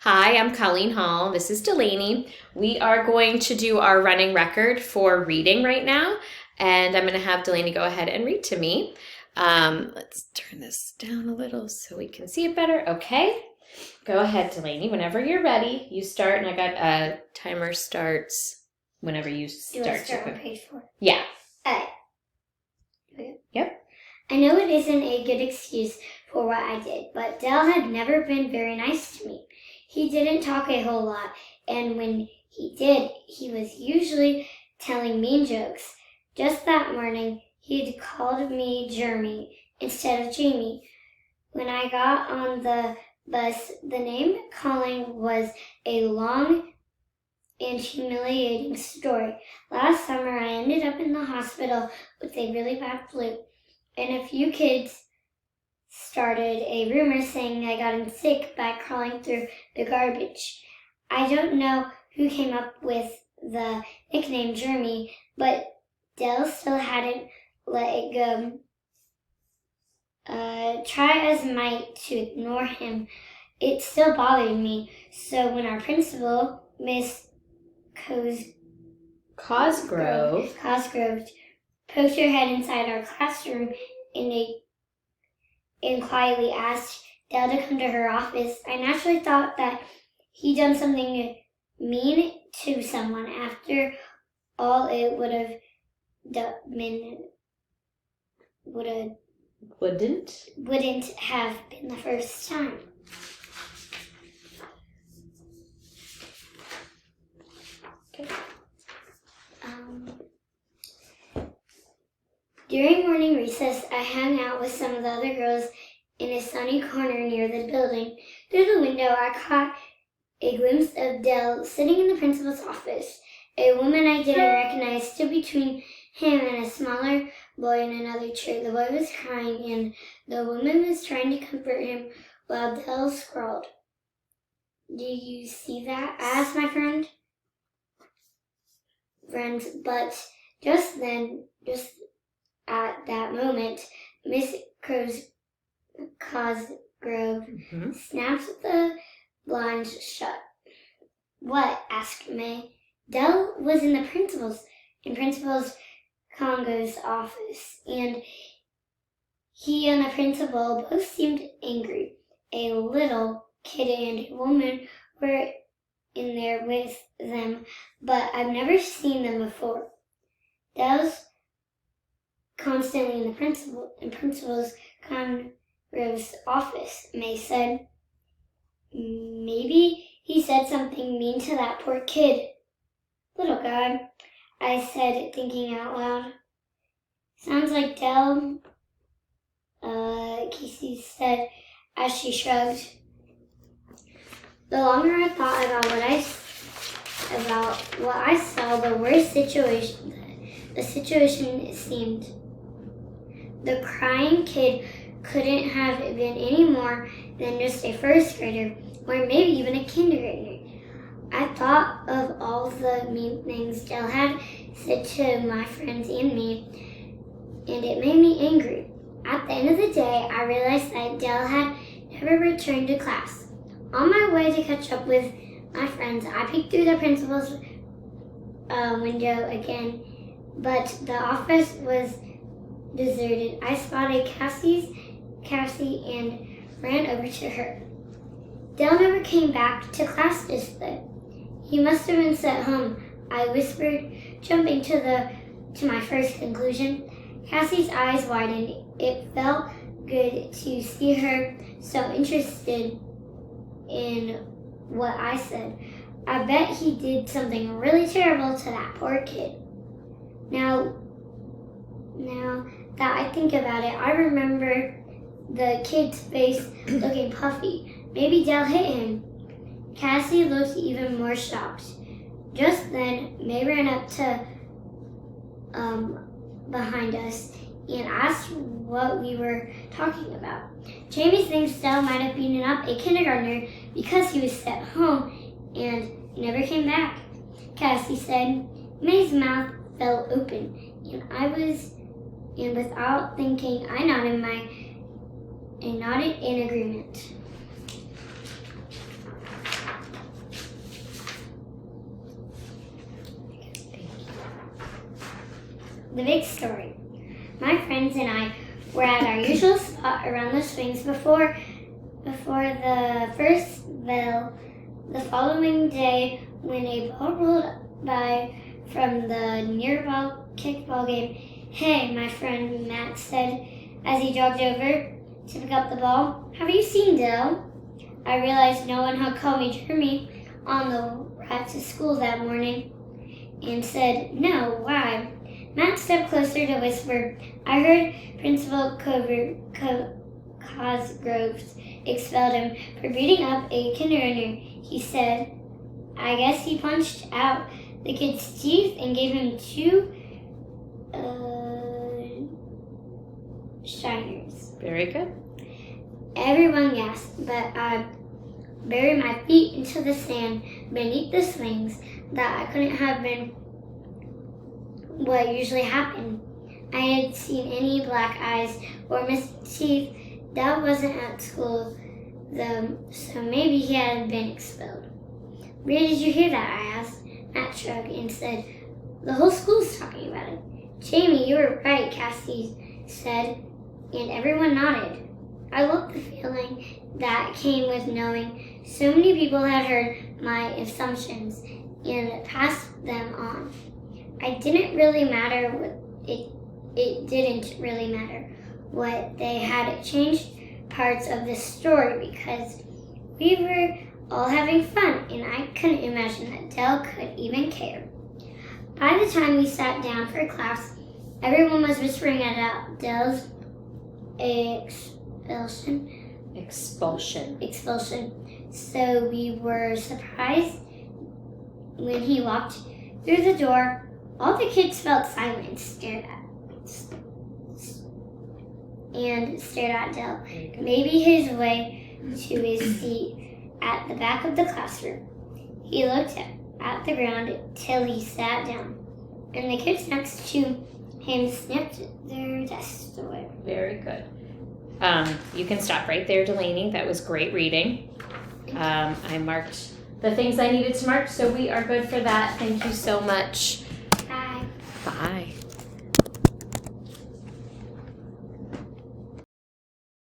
Hi, I'm Colleen Hall. This is Delaney. We are going to do our running record for reading right now, and I'm going to have Delaney go ahead and read to me. Let's turn this down a little so we can see it better. Okay, go ahead, Delaney. Whenever you're ready, you start, and I got a timer starts whenever you start. Do I start on page 4? Yeah. Okay. Yep. I know it isn't a good excuse for what I did, but Dell had never been very nice to me. He didn't talk a whole lot, and when he did, he was usually telling mean jokes. Just that morning, he'd called me Jeremy instead of Jamie. When I got on the bus, the name calling was a long and humiliating story. Last summer, I ended up in the hospital with a really bad flu, and a few kids started a rumor saying I gotten sick by crawling through the garbage. I don't know who came up with the nickname Jeremy, but Dell still hadn't let it go. Try as I might to ignore him, it still bothered me. So when our principal, Miss Cosgrove poked her head inside our classroom and quietly asked Dell to come to her office, I naturally thought that he'd done something mean to someone. After all, it wouldn't have been the first time. Okay. During morning recess, I hung out with some of the other girls in a sunny corner near the building. Through the window, I caught a glimpse of Dell sitting in the principal's office. A woman I didn't recognize stood between him and a smaller boy in another chair. The boy was crying, and the woman was trying to comfort him while Dell scrawled. Do you see that? I asked my friend, but just at that moment, Miss Cosgrove snapped the blinds shut. What? Asked May. Dell was in Principal Congo's office, and he and the principal both seemed angry. A little kid and a woman were in there with them, but I've never seen them before. Dell's constantly in the principal's Congrove's office, May said. Maybe he said something mean to that poor kid. Little guy, I said, thinking out loud. Sounds like Dell, Casey said as she shrugged. The longer I thought about what I saw, the worse the situation seemed. The crying kid couldn't have been any more than just a first grader, or maybe even a kindergartner. I thought of all the mean things Dell had said to my friends and me, and it made me angry. At the end of the day, I realized that Dell had never returned to class. On my way to catch up with my friends, I peeked through the principal's window again, but the office was deserted. I spotted Cassie and ran over to her. Dell never came back to class just then. He must have been sent home, I whispered, jumping to my first conclusion. Cassie's eyes widened. It felt good to see her so interested in what I said. I bet he did something really terrible to that poor kid. Now that I think about it, I remember the kid's face looking puffy. Maybe Dell hit him. Cassie looked even more shocked. Just then, May ran up to behind us and asked what we were talking about. Jamie thinks Dell might have beaten up a kindergartner because he was sent home and never came back, Cassie said. May's mouth fell open, and without thinking, I nodded in agreement. the big story. My friends and I were at our usual spot around the swings before the first bell the following day when a ball rolled by from the nearby kickball game. "Hey," my friend Matt said as he jogged over to pick up the ball. "Have you seen Dell?" I realized no one had called me Jeremy on the ride to school that morning and said, "No, why?" Matt stepped closer to whisper, "I heard Principal Cosgroves expelled him for beating up a kindergartner," he said. "I guess he punched out the kid's teeth and gave him 2 shiners." Very good. Everyone gasped, but I buried my feet into the sand beneath the swings that I couldn't have been what usually happened. I hadn't seen any black eyes or missing teeth. Dad wasn't at school, though, so maybe he hadn't been expelled. "Where did you hear that?" I asked. Matt shrugged and said, "The whole school's talking about it." "Jamie, you were right," Cassie said, and everyone nodded. I loved the feeling that came with knowing so many people had heard my assumptions and passed them on. It didn't really matter what they had changed parts of the story because we were all having fun, and I couldn't imagine that Dell could even care. By the time we sat down for class, everyone was whispering about Dell's expulsion. So we were surprised when he walked through the door. All the kids felt silent and stared at Dell. Maybe his way to his seat at the back of the classroom. He looked at the ground till he sat down, and the kids next to him snipped their desks away. Very good. You can stop right there, Delaney. That was great reading. I marked the things I needed to mark, so we are good for that. Thank you so much. Bye. Bye.